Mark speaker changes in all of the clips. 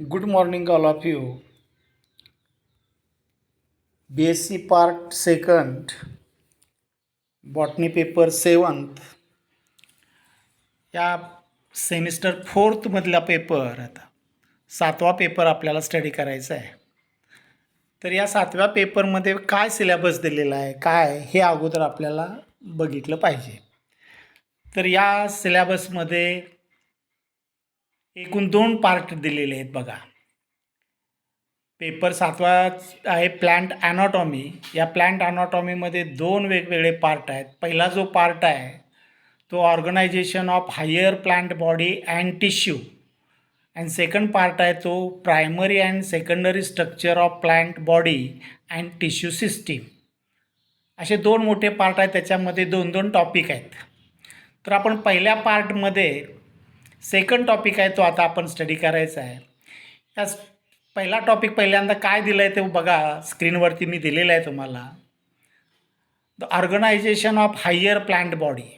Speaker 1: Good morning, all of you. BSc Part 2nd, Botany Paper 7th, या semester 4मधला paper आता 7वा paper आपल्याला study करायचा आहे. तर या 7व्या पेपरमध्ये काय सिलेबस दिलेला आहे, काय हे अगोदर आपल्याला बघितलं पाहिजे. तर या सिलेबसमध्ये एकूण 2 पार्ट दिलेले आहेत बघा. पेपर 7वा आहे प्लांट ॲनाटॉमी. या प्लांट ॲनाटॉमीमध्ये 2 वेगवेगळे पार्ट आहेत. पहिला जो पार्ट आहे तो organization of higher plant body and tissue, and second part आहे तो primary and secondary structure of plant body and tissue system. असे 2 मोठे पार्ट आहेत, त्याच्यामध्ये 2-2 टॉपिक आहेत. तर आपण पहिल्या पार्टमध्ये सेकंड टॉपिक आहे तो आता आपण स्टडी करायचा आहे. या पहिला टॉपिक पहिल्यांदा काय दिलं आहे ते बघा, स्क्रीनवरती मी दिलेलं आहे तुम्हाला. The organization of higher plant body.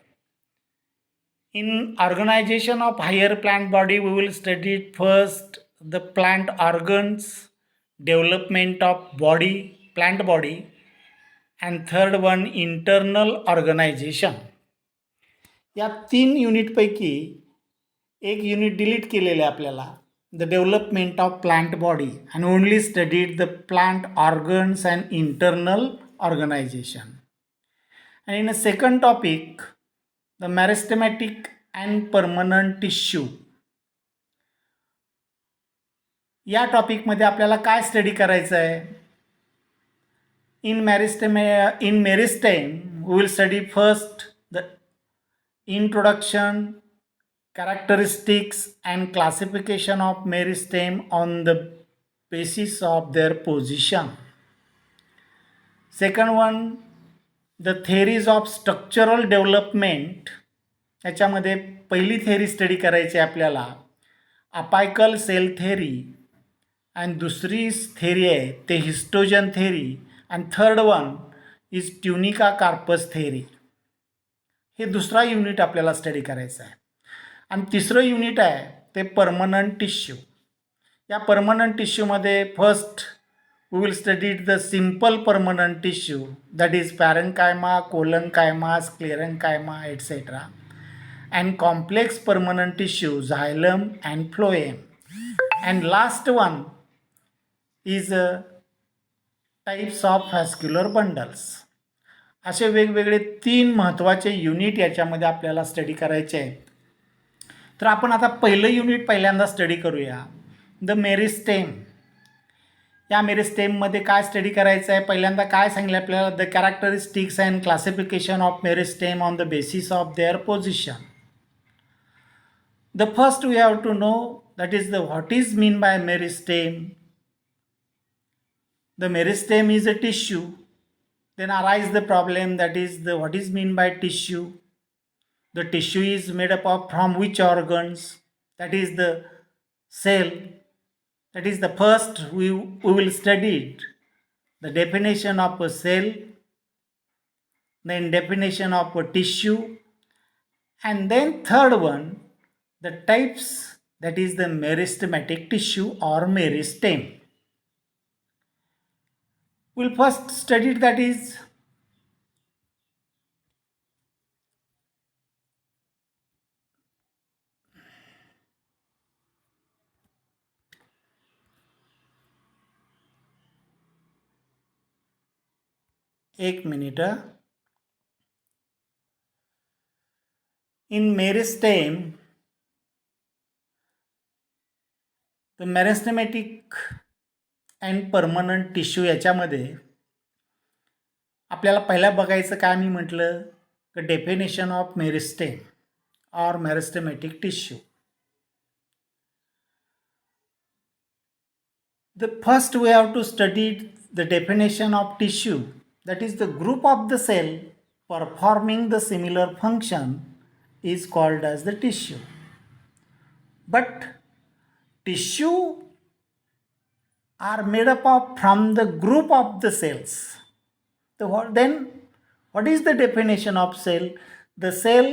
Speaker 1: In organization of higher plant body we will study first the plant organs, development of body, plant body, and third one internal organization. या 3 युनिटपैकी एक युनिट डिलीट केलेलं आहे आपल्याला, the development of plant body, and only studied the plant organs and internal organization. And in a second topic, the meristematic and permanent tissue. या टॉपिकमध्ये आपल्याला काय study करायचं आहे? in meristem we will study first the introduction, characteristics and classification of meristem on the basis of their position. Second one, the theories of structural development. याच्यामध्ये पहिली theory study करायची आपल्याला apical cell theory, आणि दुसरी theory आहे ते histogen theory, आणि third one is tunica corpus theory. हे दुसरा युनिट आपल्याला स्टडी करायचं आहे. आणि तिसरं युनिट आहे ते परमनंट टिश्यू. या परमनंट टिश्यूमध्ये first we will study the simple permanent tissue, that is parenchyma, collenchyma, sclerenchyma etcetera, and complex permanent tissue xylem and phloem, and last one is types of vascular bundles. असे वेगवेगळे 3 महत्त्वाचे unit याच्यामध्ये आपल्याला study करायचे आहेत. तर आपण आता पहिलं युनिट पहिल्यांदा स्टडी करूया, द मेरिस्टेम. या मेरिस्टेममध्ये काय स्टडी करायचं आहे? पहिल्यांदा काय सांगितलं आपल्याला? The characteristics and classification of meristem on the basis of their position. The first we have to know that is the what is mean by meristem. The meristem is a tissue. Then arise the problem, that is the what is mean by tissue. The tissue is made up of from which organs? That is the cell. That is the first we will study it. The definition of a cell, then definition of a tissue, and then third one, the types, that is the meristematic tissue or meristem. We'll first study it, that is एक minute. In meristem, the meristematic and permanent tissue याच्यामध्ये आपल्याला पहिला बघायचं काय मी म्हटलं, the definition of meristem or meristematic tissue. The first we have to study the definition of tissue, that is the group of the cell performing the similar function is called as the tissue. But tissue are made up of from the group of the cells. So what is the definition of cell? The cell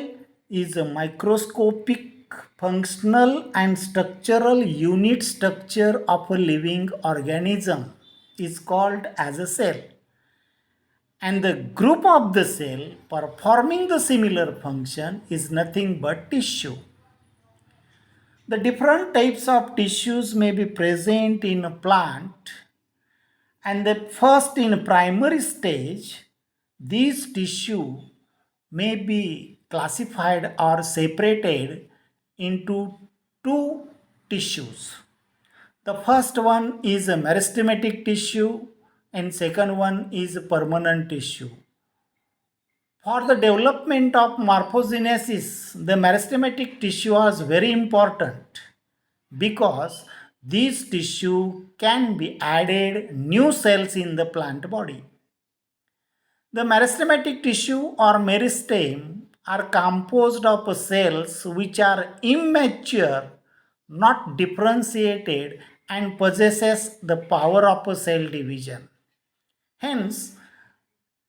Speaker 1: is a microscopic functional and structural unit structure of a living organism is called as a cell, and the group of the cell performing the similar function is nothing but tissue. The different types of tissues may be present in a plant, and the first in primary stage, these tissue may be classified or separated into two tissues. The first one is a meristematic tissue and second one is a permanent tissue. For the development of morphogenesis, the meristematic tissue is very important because these tissue can be added new cells in the plant body. The meristematic tissue or meristem are composed of cells which are immature, not differentiated, and possesses the power of cell division. Hence,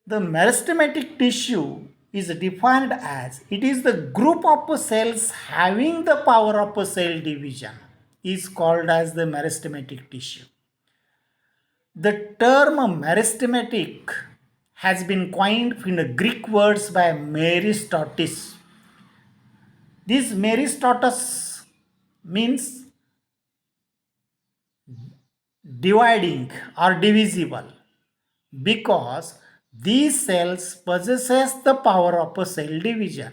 Speaker 1: the meristematic tissue is defined as it is the group of cells having the power of cell division is called as the meristematic tissue. The term meristematic has been coined in the Greek words by Meristotis. This Meristotis means dividing or divisible because these cells possesses the power of a cell division.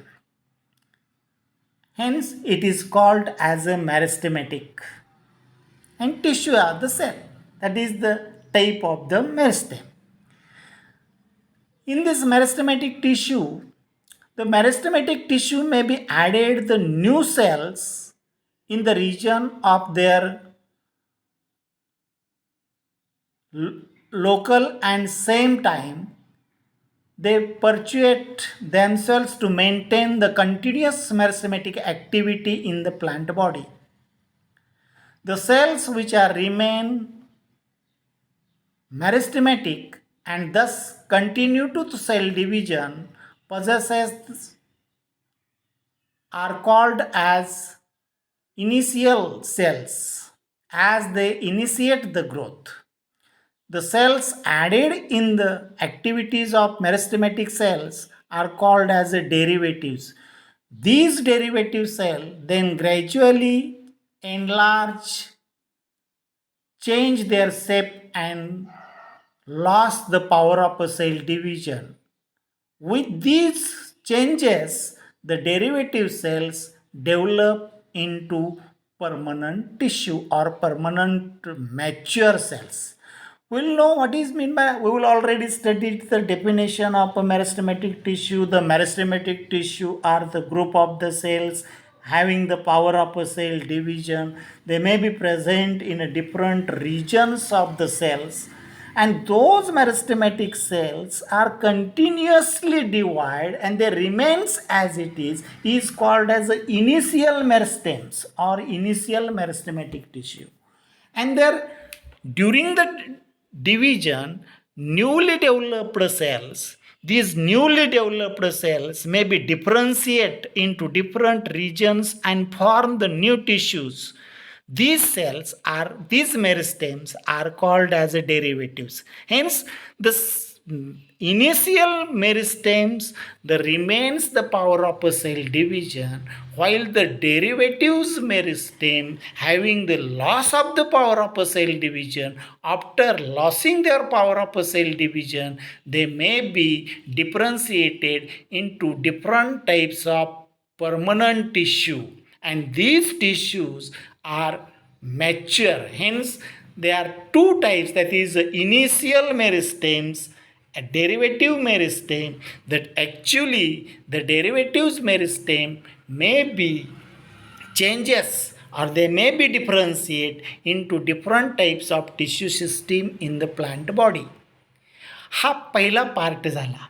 Speaker 1: Hence, it is called as a meristematic. And tissue are the cell. That is the type of the meristem. In this meristematic tissue, the meristematic tissue may be added the new cells in the region of their local and same time they perpetuate themselves to maintain the continuous meristematic activity in the plant body. The cells which are remain meristematic and thus continue to cell division possesses are called as initial cells as they initiate the growth. The cells added in the activities of meristematic cells are called as derivatives. These derivative cells then gradually enlarge, change their shape and lost the power of a cell division. With these changes, the derivative cells develop into permanent tissue or permanent mature cells. We'll know what is meant by, we will already study the definition of a meristematic tissue. The meristematic tissue are the group of the cells having the power of a cell division. They may be present in different regions of the cells, and those meristematic cells are continuously divided and they remains as it is called as initial meristems or initial meristematic tissue. And there during the division, newly developed cells, these newly developed cells may be differentiated into different regions and form the new tissues. These cells are, these meristems are called as derivatives. Hence, the initial meristems, the remains the power of a cell division, while the derivatives meristem having the loss of the power of a cell division, after losing their power of a cell division, they may be differentiated into different types of permanent tissue, and these tissues are mature. Hence, there are two types, that is initial meristems, a derivative meristem, that actually the derivatives meristem may be changes or they may be differentiated into different types of tissue system in the plant body. हा पहिला part झाला.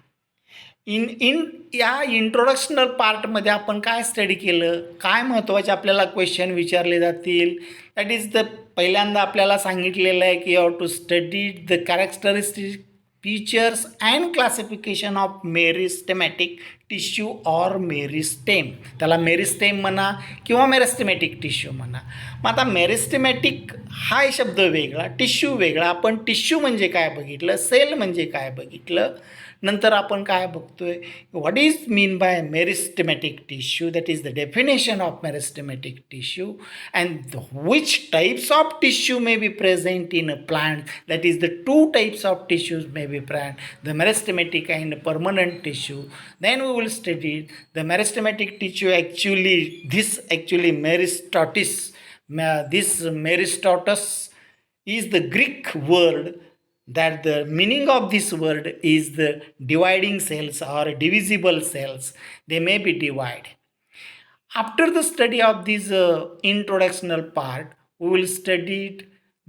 Speaker 1: या इंट्रोडक्शनल पार्टमध्ये आपण काय study केलं, काय महत्त्वाचे आपल्याला क्वेश्चन विचारले जातील, दॅट इज द पहिल्यांदा आपल्याला सांगितलेलं आहे की you have to study the characteristic features and classification of meristematic tissue or meristem. त्याला मेरिस्टेम म्हणा किंवा मेरिस्टेमॅटिक टिश्यू म्हणा. मग आता मेरिस्टेमॅटिक हा शब्द वेगळा, टिश्यू वेगळा. आपण टिश्यू म्हणजे काय बघितलं, सेल म्हणजे काय बघितलं. नंतर आपण काय बघतोय, what is mean by meristematic tissue, that is the definition of meristematic tissue and which types of tissue may be present in a plant, that is the two types of tissues may be present, the meristematic and permanent tissue. Then we will study the meristematic tissue. Actually meristotis, this meristotus is the Greek word, that the meaning of this word is the dividing cells or divisible cells. They may be divided. After the study of this introductional part, we will study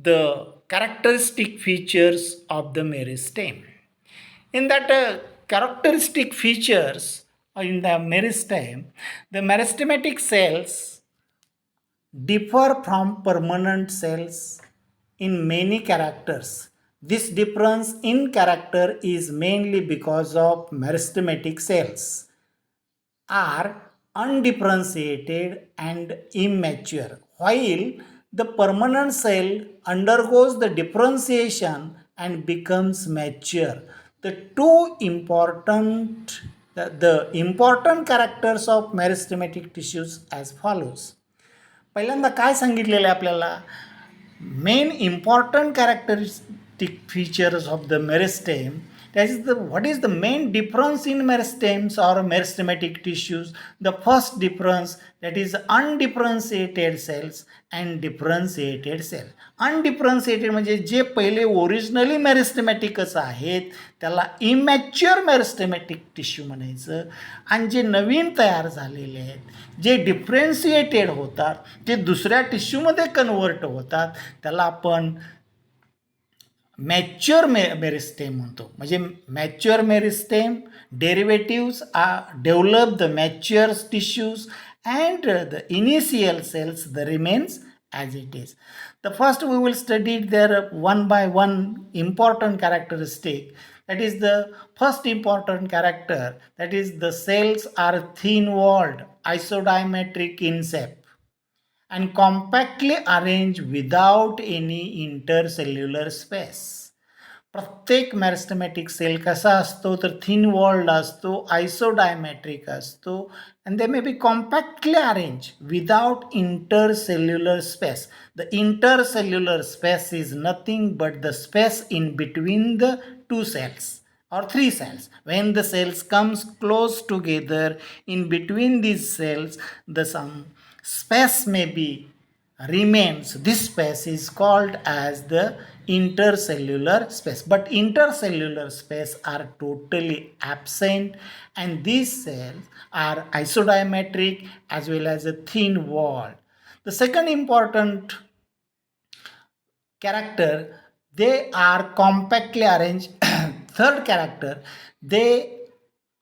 Speaker 1: the characteristic features of the meristem. In that characteristic features in the meristem, the meristematic cells differ from permanent cells in many characters. This difference in character is mainly because of meristematic cells are undifferentiated and immature, while the permanent cell undergoes the differentiation and becomes mature. The important characters of meristematic tissues as follows. पहिल्यांदा काय सांगितलेलं आहे आपल्याला, main important characteristic features of the meristem. That is what is the main difference in meristems or meristematic tissues. The first difference, that is undifferentiated cells and differentiated cells. Undifferentiated म्हणजे जे पहिले originally मेरिस्टेमॅटिकच आहेत त्याला immature मेरिस्टेमॅटिक tissue म्हणायचं, आणि जे नवीन तयार झालेले आहेत जे डिफरेन्शिएटेड होतात ते दुसऱ्या टिश्यूमध्ये कन्वर्ट होतात त्याला आपण मॅच्युअर मेरिस्टेम म्हणतो. म्हणजे mature meristem derivatives develop the mature tissues and the initial cells the remains as it is. The first we will study their one by one important characteristic. That is the first important character, that is the cells are thin walled, isodiametric in shape and compactly arranged without any intercellular space. प्रत्येक मेरिस्टेमॅटिक cell कसा असतो तर thin walled असतो, आयसोडायमॅट्रिक असतो, and they may be compactly arranged without intercellular space. The intercellular space is nothing but the space in between the two cells or three cells. When the cells comes close together, in between these cells some space may be remains. This space is called as the intercellular space, but intercellular space are totally absent, and these cells are isodiametric as well as a thin wall. The second important character, they are compactly arranged. Third character, they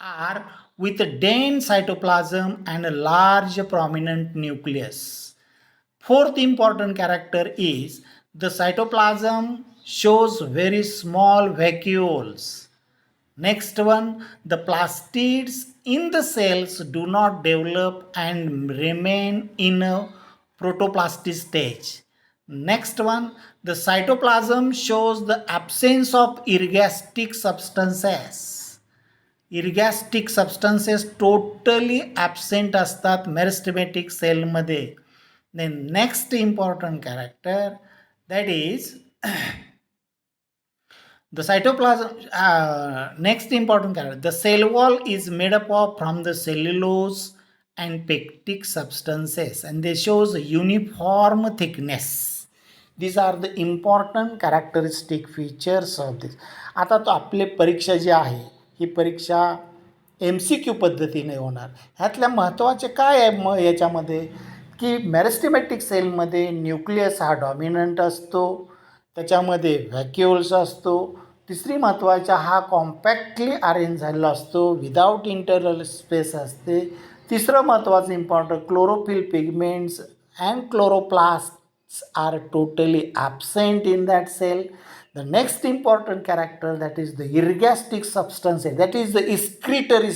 Speaker 1: are with a dense cytoplasm and a large prominent nucleus. Fourth important character is the cytoplasm shows very small vacuoles. Next one, the plastids in the cells do not develop and remain in a protoplastic stage. Next one, the cytoplasm shows the absence of ergastic substances. Ergastic substances totally absent असतात मेरिस्टेमॅटिक सेलमध्ये. Then next important character, that is the cytoplasm. Next important character, the cell wall is made up of from the cellulose and pectic substances and they shows a uniform thickness. These are the important characteristic features of this. आता तो आपले परीक्षा जी आहे ही परीक्षा MCQ पद्धतीने होणार. ह्यातल्या महत्त्वाचे काय आहे मग याच्यामध्ये की मेरिस्टेमॅटिक सेलमध्ये न्यूक्लियस हा डॉमिनंट असतो, त्याच्यामध्ये व्हॅक्युल्स असतो. तिसरी महत्त्वाचा हा कॉम्पॅक्टली अरेंज झालेला असतो, विदाऊट इंटरनल स्पेस असते. तिसरं महत्त्वाचं important, chlorophyll pigments and chloroplasts are totally absent in that cell. The next important character, that is the ergastic substances, that is the excretory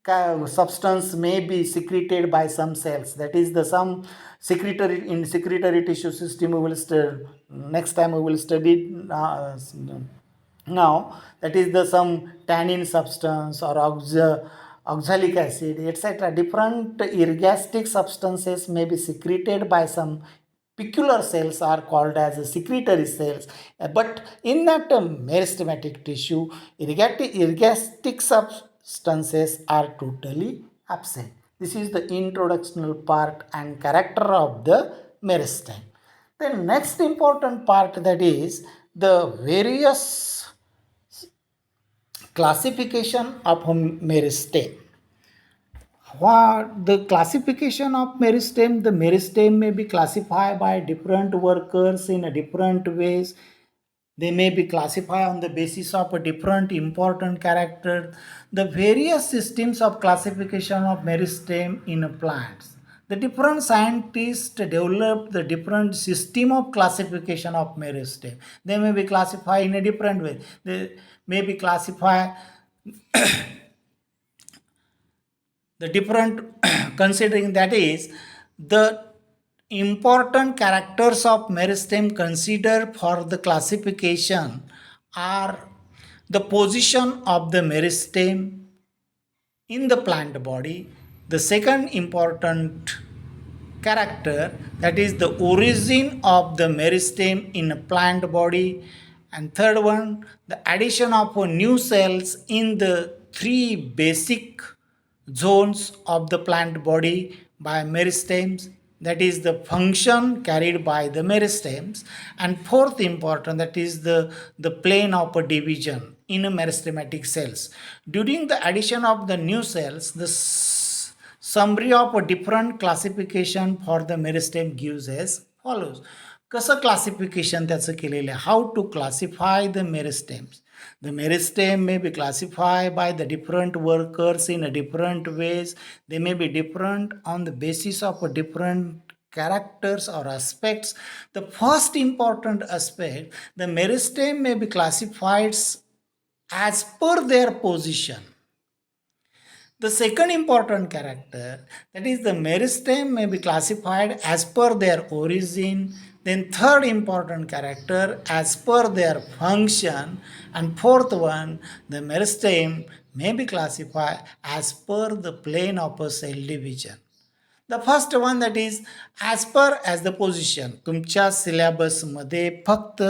Speaker 1: substance may be secreted by some cells. That is the some secretory in secretory tissue system. We will next time we will study now. That is the some tannin substance or oxalic acid, etc. Different ergastic substances may be secreted by some peculiar cells are called as secretory cells. But in that meristematic tissue, ergastic substances are totally absent. This is the introductional part and character of the meristem. The next important part, that is the various classification of meristem. What the classification of meristem? The meristem may be classified by different workers in a different ways. They may be classified on the basis of a different important character. The various systems of classification of meristem in plants. The different scientists develop the different system of classification of meristem. They may be classified in a different way. They may be classified the different considering, that is the important characters of meristem considered for the classification are the position of the meristem in the plant body. The second important character, that is the origin of the meristem in a plant body. And third one, the addition of new cells in the three basic zones of the plant body by meristems, that is the function carried by the meristems. And fourth important, that is the plane of a division in a meristematic cells. During the addition of the new cells, the summary of a different classification for the meristem gives as follows. कसं classification त्याचं केलेलं आहे? How to classify the meristems. The meristem may be classified by the different workers in a different ways. They may be different on the basis of a different characters or aspects. The first important aspect, the meristem may be classified as per their position. The second important character, that is the meristem may be classified as per their origin. Then third important character as per their function. And fourth one, the meristem may be classified as per the plane of a cell division. The first one, that is as per as the position. तुमच्या सिलेबसमध्ये फक्त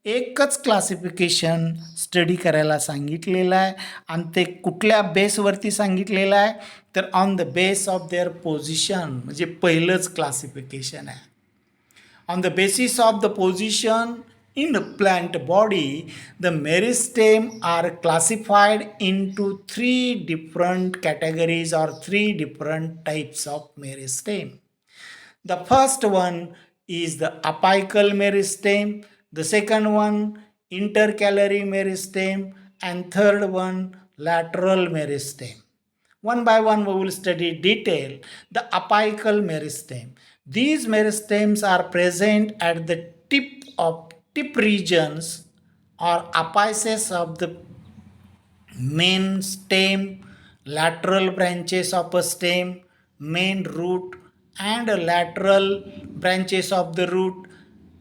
Speaker 1: एकच classification study करायला सांगितलेलं आहे आणि ते कुठल्या बेसवरती सांगितलेलं आहे तर on the base of their position, म्हणजे पहिलंच क्लासिफिकेशन आहे. On the basis of the position in the plant body, the meristem are classified into three different categories or three different types of meristem. The first one is the apical meristem, the second one intercalary meristem, and third one lateral meristem. One by one we will study detail the apical meristem. These meristems are present at the tip regions or apices of the main stem, lateral branches of a stem, main root, and lateral branches of the root.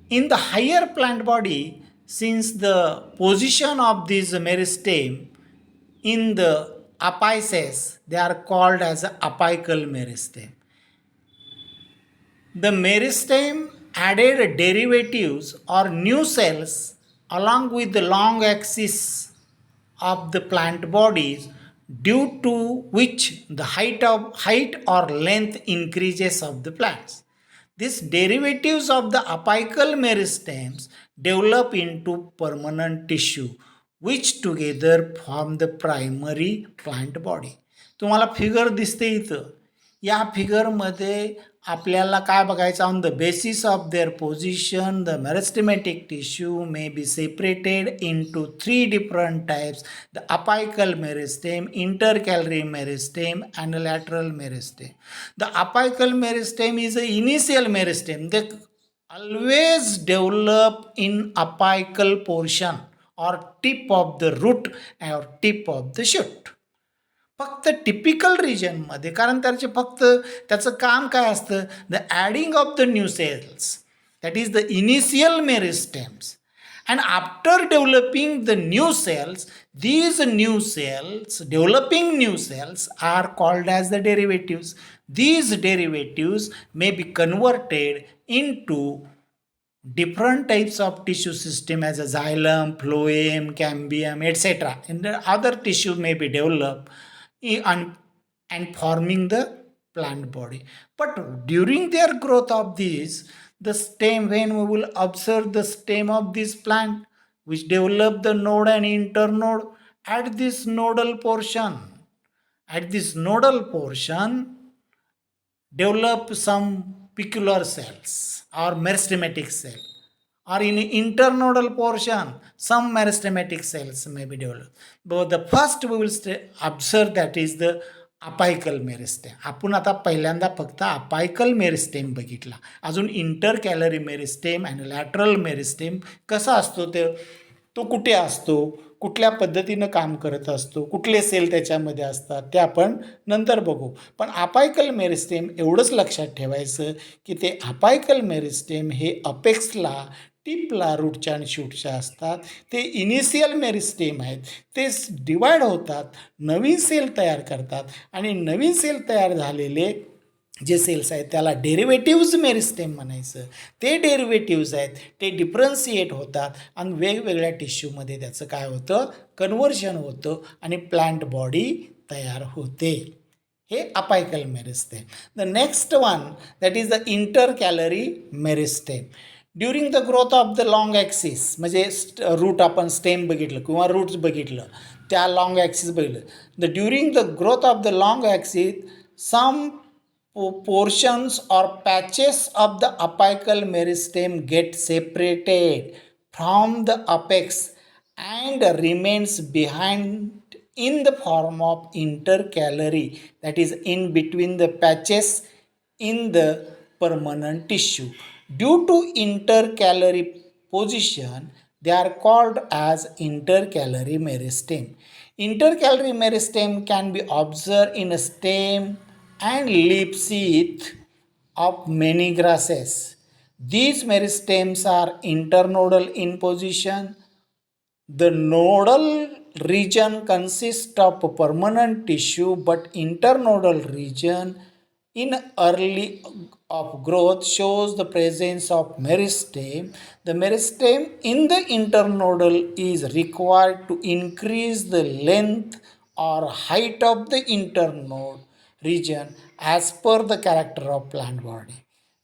Speaker 1: In the higher plant body, since the position of these meristem in the apices, they are called as apical meristem. The meristem added derivatives or new cells along with the long axis of the plant bodies, due to which the height or length increases of the plants. These derivatives of the apical meristems develop into permanent tissue, which together form the primary plant body. तुम्हाला figure दिसते इथं. या फिगरमध्ये आपल्याला काय बघायचं, on the basis of their position the meristematic tissue may be separated into three different types, the apical meristem, intercalary meristem, and lateral meristem. The apical meristem is an initial meristem. They always develop in apical portion or tip of the root or tip of the shoot. फक्त typical रिजनमध्ये, कारण त्याचं काम काय असतं, the adding of the new sales, that is the initial meristems, and after developing the new cells, these new cells, developing new cells, are called as the derivatives. These derivatives may be converted into different types of tissue system as a xylem, phloem, cambium, etc. And the other tissue may be developed and forming the plant body. But during their growth of these, the stem, when we will observe the stem of this plant, which develop the node and internode at this nodal portion. At this nodal portion, develop some peculiar cells or meristematic cell, or in internodal portion some meristematic cells may be developed. But the first we will observe that is the apical meristem. आपण आता पहिल्यांदा फक्त apical meristem बघितला. अजून intercalary meristem आणि lateral meristem कसा असतो, तो कुठे असतो, कुठल्या पद्धतीनं काम करत असतो, कुठले सेल त्याच्यामध्ये असतात, ते आपण नंतर बघू. पण अपायकल मेरिस्टेम एवढंच लक्षात ठेवायचं की ते अपायकल मेरिस्टेम हे अपेक्सला, टिपला, रूटच्या आणि शूटच्या असतात. ते इनिशियल मेरिस्टेम आहेत, ते डिवाइड होतात, नवीन सेल तयार करतात, आणि नवीन सेल तयार झालेले जे सेल्स आहेत त्याला डेरिव्हेटिव्ज मेरिस्टेम म्हणायचं. ते डेरिव्हेटिव्ज आहेत, ते डिफरन्शिएट होतात आणि वेगवेगळ्या टिश्यूमध्ये त्याचं काय होतं, कन्व्हर्शन होतं आणि प्लांट बॉडी तयार होते. हे apical meristem. The next one that is the intercalary meristem. During the growth of the long axis, म्हणजे रूट आपण स्टेम बघितलं किंवा रूट्स बघितलं, त्या लॉंग ॲक्सिस बघितलं. During the growth of the long axis some portions or patches of the apical meristem get separated from the apex and remains behind in the form of intercalary, that is in between the patches in the permanent tissue. Due to intercalary position, they are called as intercalary meristem. Intercalary meristem can be observed in a stem and leaf sheath of many grasses. These meristems are internodal in position. The nodal region consists of permanent tissue, but internodal region in early of growth shows the presence of meristem. The meristem in the internodal is required to increase the length or height of the internode region as per the character of plant body.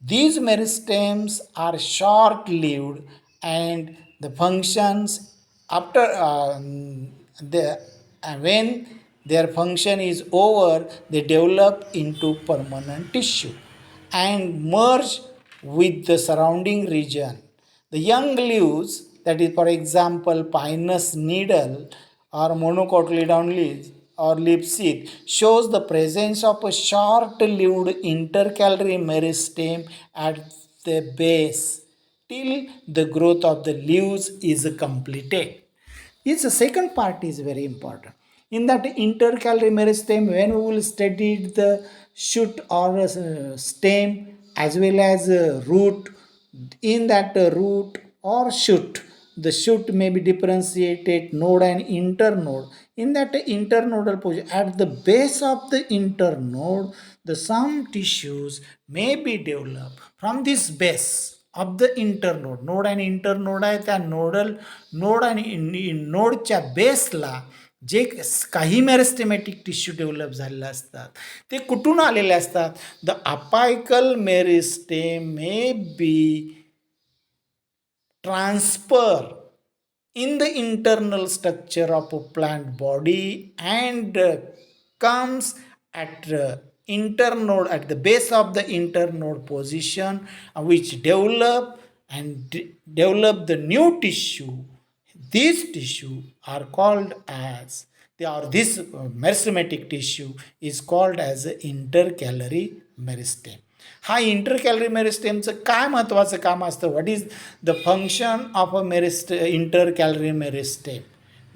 Speaker 1: These meristems are short-lived and the functions after when their function is over, they develop into permanent tissue and merge with the surrounding region. The young leaves, that is for example pinus needle or monocotyledon leaves or leaf sheath, shows the presence of a short-lived intercalary meristem at the base till the growth of the leaves is completed. This second part is very important. In that intercalary meristem, when we will study the shoot or stem as well as root, in that root or shoot, the shoot may be differentiated node and internode. In that internodal position, at the base of the internode, the some tissues may be developed from this base of the internode. Node आणि internode आहे, त्या node आणि नोडच्या बेसला जे काही मेरिस्टेमॅटिक tissue develop झालेले असतात ते कुठून आलेले असतात. The apical meristem may be transfer in the internal structure of a plant body and comes at internode, at the base of the internode position, which develop the new tissue. These tissue are called as this meristematic tissue is called as intercalary meristem. हा इंटरकॅलरी मेरिस्टेमचं काय महत्त्वाचं काम असतं, what is the function of a intercalary meristem.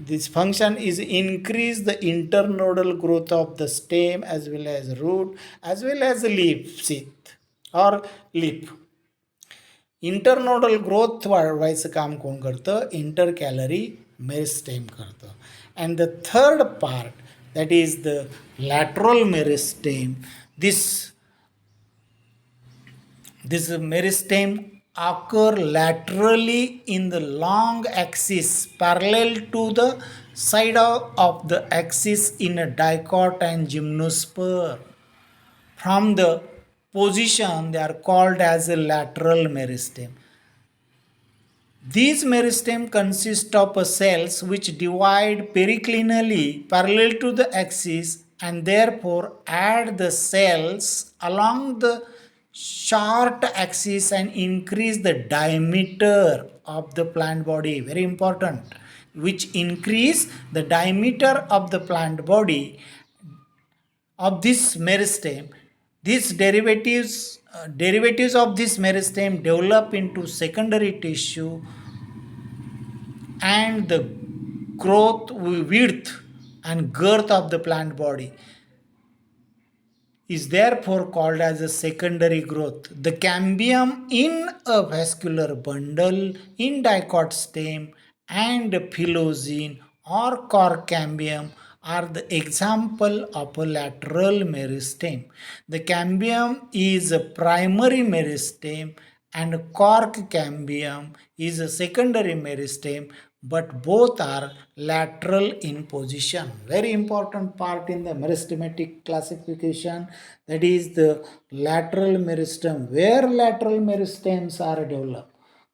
Speaker 1: This function is increase the internodal growth of the stem as well as root as well as leaf sheath or leaf. Internodal growth वाढवायचं काम कोण करतं? इंटरकॅलरी meristem करतं. And the third part that is the lateral meristem. This meristem occur laterally in the long axis parallel to the side of the axis in a dicot and gymnosperm. From the position they are called as a lateral meristem. These meristem consist of cells which divide periclinally parallel to the axis and therefore add the cells along the short axis and increase the diameter of the plant body. Very important. Which increase the diameter of the plant body of this meristem. These derivatives of this meristem develop into secondary tissue and the growth, width and girth of the plant body is therefore called as a secondary growth. The cambium in a vascular bundle, in dicot stem and phylloxene or cork cambium are the example of a lateral meristem. The cambium is a primary meristem and cork cambium is a secondary meristem, but both are lateral in position. Very important part in the meristematic classification, that is the lateral meristem. Where lateral meristems are developed?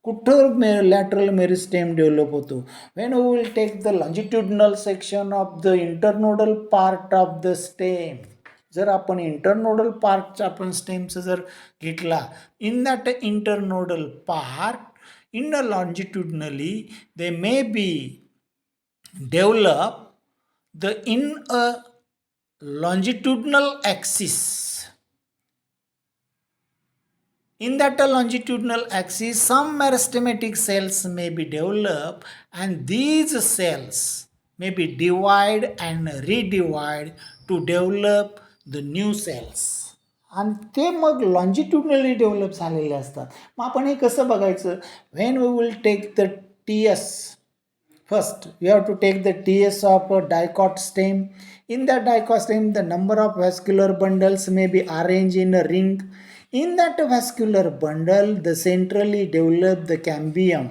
Speaker 1: कुठं lateral meristem develop होतो? When we will take the longitudinal section of the internodal part of the stem. जर आपण internodal पार्टचा आपण स्टेमचं जर घेतला, in that internodal part in the longitudinally they may be develop the in a longitudinal axis. In that longitudinal axis some meristematic cells may be developed and these cells may be divide and redivide to develop the new cells. आणि ते मग लॉन्जिट्युडनली develop झालेले असतात. मग आपण हे कसं बघायचं? When we will take the TS. First, you have to take the TS of a dicot stem. In that dicot stem, the number of vascular bundles may be arranged in a ring. In that vascular bundle, the centrally developed the cambium.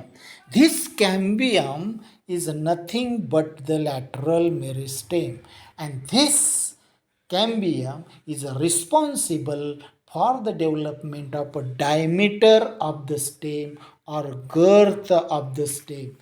Speaker 1: This cambium is nothing but the lateral meristem, and this cambium is responsible for the development of a diameter of the stem or girth of the stem.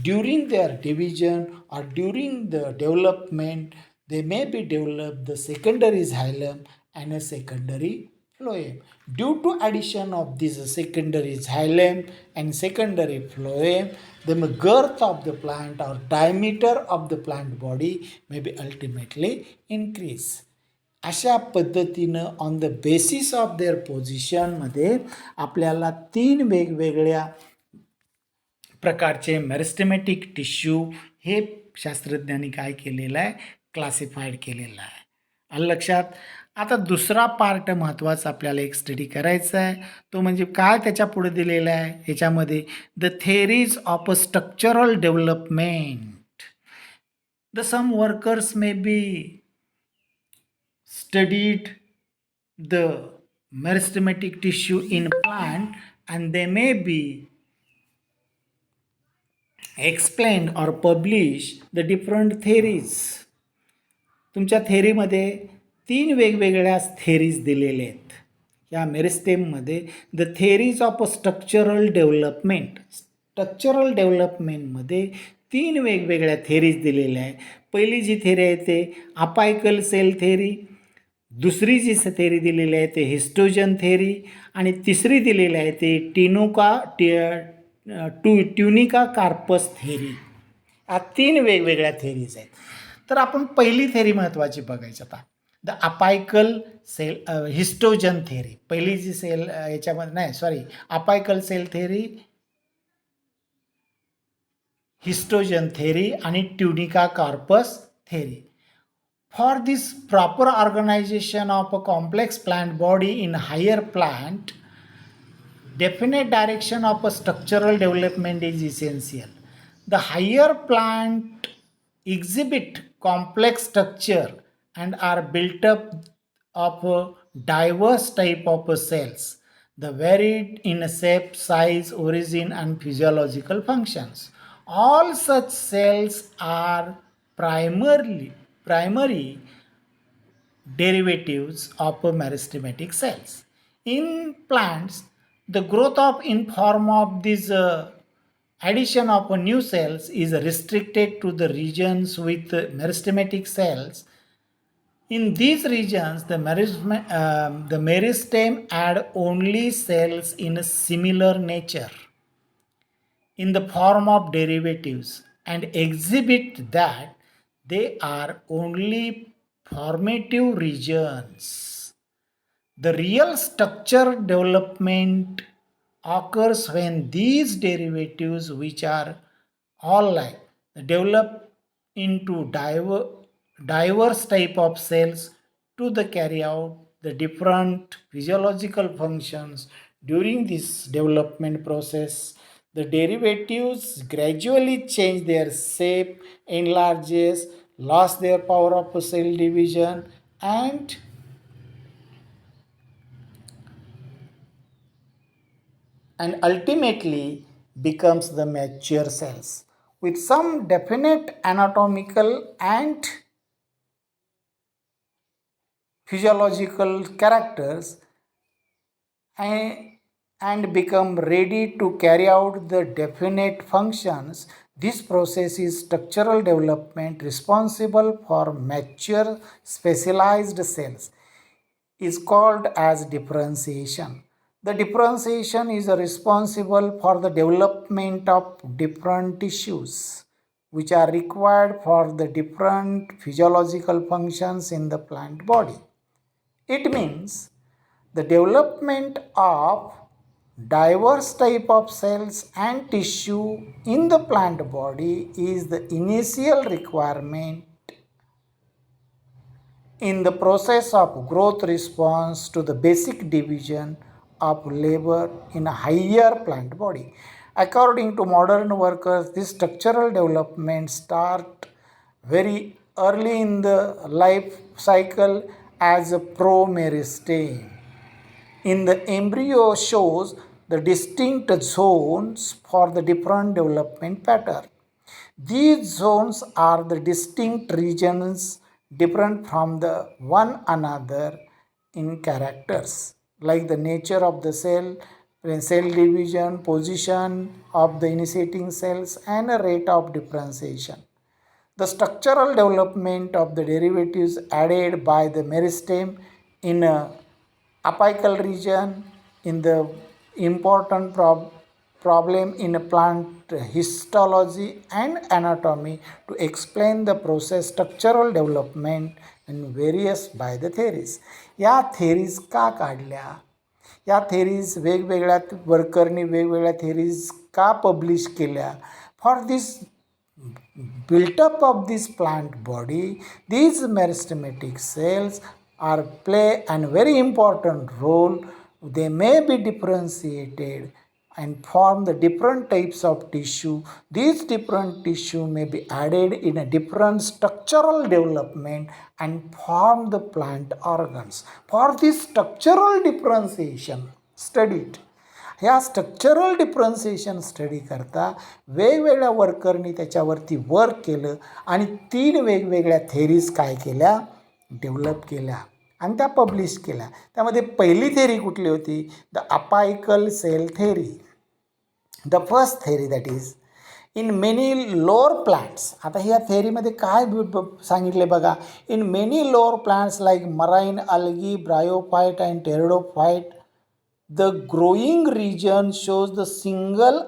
Speaker 1: During their division or during the development, they may be developed the secondary xylem and a secondary phloem. Due to addition of this secondary xylem and secondary phloem, the girth of the plant or diameter of the plant body may be ultimately increased. अशा पद्धतीनं on the basis of their पोझिशनमध्ये आपल्याला 3 वेगवेगळ्या प्रकारचे मेरिस्टेमॅटिक tissue हे शास्त्रज्ञांनी काय केलेलं आहे? क्लासिफाईड केलेलं आहे. आलं लक्षात? आता दुसरा पार्ट महत्त्वाचा आपल्याला एक स्टडी करायचा आहे, तो म्हणजे काय त्याच्या पुढे दिलेला आहे ह्याच्यामध्ये, the theories of a structural development. The some workers may be studied the meristematic tissue in plant and they may be explained or publish the different theories. तुमच्या थेरीमध्ये 3 वेगवेगळ्या थेरीज दिलेल्या आहेत या मेरिस्टेममध्ये. The theories of a structural development. Structural डेव्हलपमेंटमध्ये 3 वेगवेगळ्या theories दिलेल्या आहे. पहिली जी थेरी आहे ते अपायकल सेल थेरी, दुसरी जी थेरी दिलेली आहे ते हिस्टोजन थेरी आणि तिसरी दिलेली आहे ते ट्युनिका कार्पस थेरी. या 3 वेगवेगळ्या थेरीज आहेत. तर आपण पहिली थेरी महत्त्वाची बघायची आता, the apical cell histogen theory. पहिली जी सेल याच्यामध्ये apical cell theory histogen theory आणि tunica corpus theory. For this proper organization of a complex plant body in higher plant, definite direction of a structural development is essential. The higher plant exhibit complex structure and are built up of a diverse type of cells, the varied in shape, size, origin, and physiological functions. All such cells are primary derivatives of meristematic cells. In plants, the growth of in form of this addition of new cells is restricted to the regions with meristematic cells. In these regions, the meristem add only cells in a similar nature in the form of derivatives and exhibit that they are only formative regions. The real structure development occurs when these derivatives, which are all like, develop into diverse type of cells to the carry out the different physiological functions. During this development process, the derivatives gradually change their shape, enlarges, lost their power of cell division, and ultimately becomes the mature cells with some definite anatomical and physiological characters, and, and become ready to carry out the definite functions. This process is structural development responsible for mature specialized cells is called as differentiation. The differentiation is responsible for the development of different tissues which are required for the different physiological functions in the plant body. It means the development of diverse type of cells and tissue in the plant body is the initial requirement in the process of growth response to the basic division of labor in a higher plant body. According to modern workers, this structural development start very early in the life cycle as a promeristeme. In the embryo shows the distinct zones for the different development pattern. These zones are the distinct regions different from the one another in characters like the nature of the cell division, position of the initiating cells, and a rate of differentiation. The structural development of the derivatives added by the meristem in a apical region in the important problem in plant histology and anatomy to explain the process structural development and various by the theories. या theories का काढल्या? या theories वेगवेगळ्या वर्करनी वेगवेगळ्या theories का publish केल्या? For this built-up of this plant body, these meristematic cells are play a very important role. They may be differentiated and form the different types of tissue. These different tissue may be added in a different structural development and form the plant organs. For this structural differentiation studied, ह्या structural differentiation study करता वेगवेगळ्या वर्करनी त्याच्यावरती work केलं आणि 3 वेगवेगळ्या theories काय केल्या, develop केल्या आणि त्या पब्लिश केल्या. त्यामध्ये पहिली थेरी कुठली होती? The apical cell theory. The first theory that is in many lower plants. आता ह्या थेरीमध्ये काय सांगितले बघा. In many lower plants like marine algae, bryophyte and pteridophyte, the growing region shows the single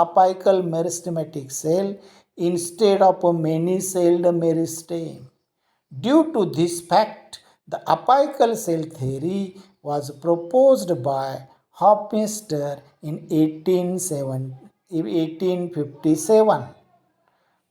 Speaker 1: apical meristematic cell instead of a many-celled meristeme. Due to this fact, the apical cell theory was proposed by Hofmeister in 1870. 1857.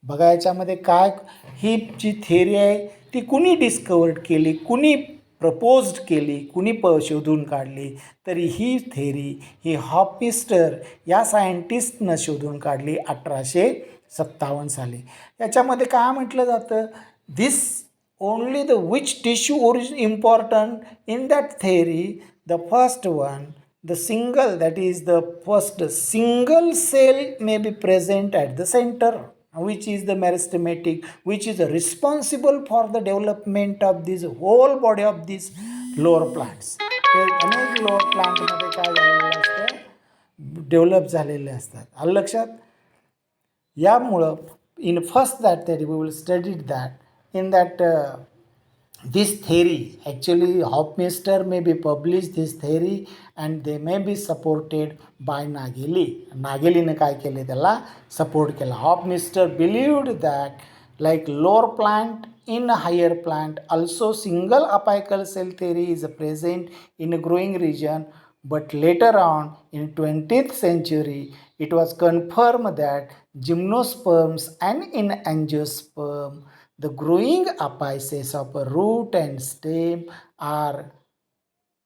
Speaker 1: बघा याच्यामध्ये काय, ही जी theory आहे ती कुणी discovered केली, कुणी proposed केली, कुणी शोधून काढली, तरी ही थेअरी ही हॉपमिस्टर या सायंटिस्टनं शोधून काढली 1857 साली. याच्यामध्ये काय म्हटलं जातं, this only the which tissue important in that theory, the first one, the single, that is the first single cell may be present at the center, which is the meristematic, which is responsible for the development of this whole body of these lower plants. अनेक lower प्लांटमध्ये काय झालेलं असतं, develop झालेले असतात. आलं लक्षात. यामुळं in first that theory we will study that in that this theory, actually Hofmeister may be published this theory and they may be supported by Nageli. नागेलीने काय केले, त्याला सपोर्ट केला. Hofmeister believed that like lower plant in a higher plant also single apical cell theory is present in a growing region, but later on in 20th century it was confirmed that gymnosperms and in angiosperm the growing apices of a root and stem are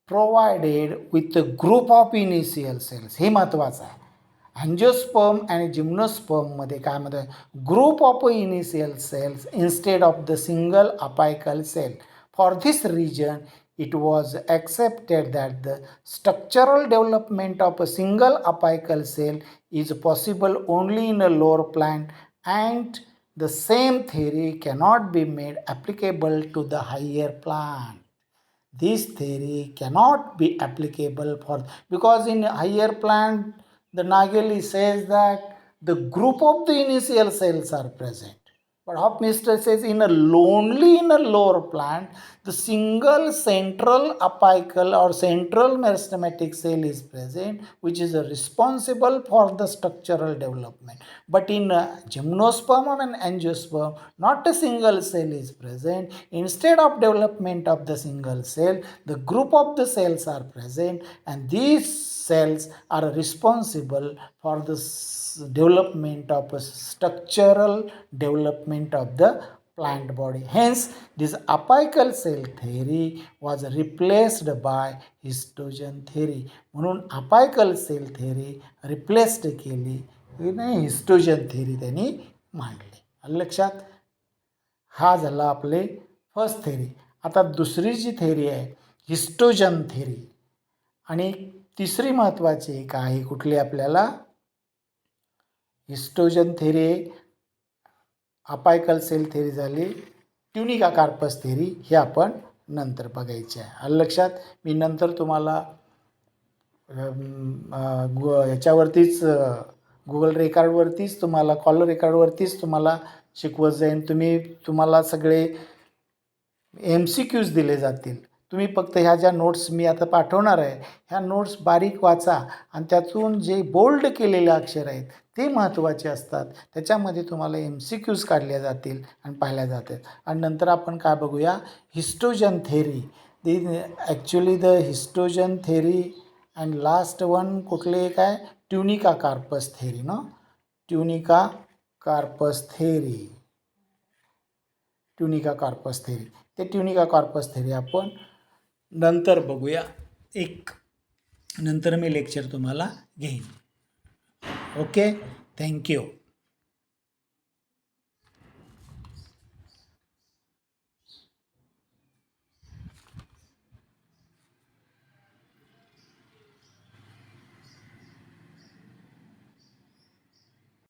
Speaker 1: provided with a group of initial cells. हे महत्त्वाचं आहे. Angiosperm आणि जिम्नोस्पर्ममध्ये काय म्हणतात, group of initial cells instead of the single apical cell. For this reason it was accepted that the structural development of a single apical cell is possible only in a lower plant, and the same theory cannot be made applicable to the higher plant. This theory cannot be applicable for, because in higher plant the Nageli says that the group of the initial cells are present. But Hofmeister says in a lower plant, the single central apical or central meristematic cell is present, which is responsible for the structural development. But in gymnosperm and angiosperm, not a single cell is present. Instead of development of the single cell, the group of the cells are present, and these cells are responsible for the development of a structural development of the plant body. Hence this apical cell theory was replaced by histogen theory. म्हणून apical cell theory replaced केली, histogen theory त्यांनी मांडली. आलं लक्षात. हा झाला आपले first theory. आता दुसरी जी थेरी आहे हिस्टोजन थेरी, आणि तिसरी महत्त्वाची एक आहे कुठली आपल्याला, histogen theory, apical cell theory झाली, ट्युनिका कार्पस थेरी हे आपण नंतर बघायचे आहे. आलं लक्षात. मी नंतर तुम्हाला याच्यावरतीच गुगल रेकॉर्डवरतीच तुम्हाला कॉलर रेकॉर्डवरतीच तुम्हाला शिकवत जाईन. तुम्हाला सगळे MCQs दिले जातील. तुम्ही फक्त ह्या ज्या नोट्स मी आता पाठवणार आहे ह्या नोट्स बारीक वाचा आणि त्यातून जे बोल्ड केलेले अक्षर आहेत ते महत्त्वाचे असतात. त्याच्यामध्ये तुम्हाला MCQs काढल्या जातील आणि पाहिल्या जातात. आणि नंतर आपण काय बघूया, histogen theory. Actually the histogen theory and last one कुठले एक आहे, ट्युनिका कार्पस थेरी ना, tunica corpus theory, tunica corpus theory. ते ट्युनिका कार्पस थेरी आपण नंतर बघूया. नंतर मी लेक्चर तुम्हाला घेईन. Okay, thank you.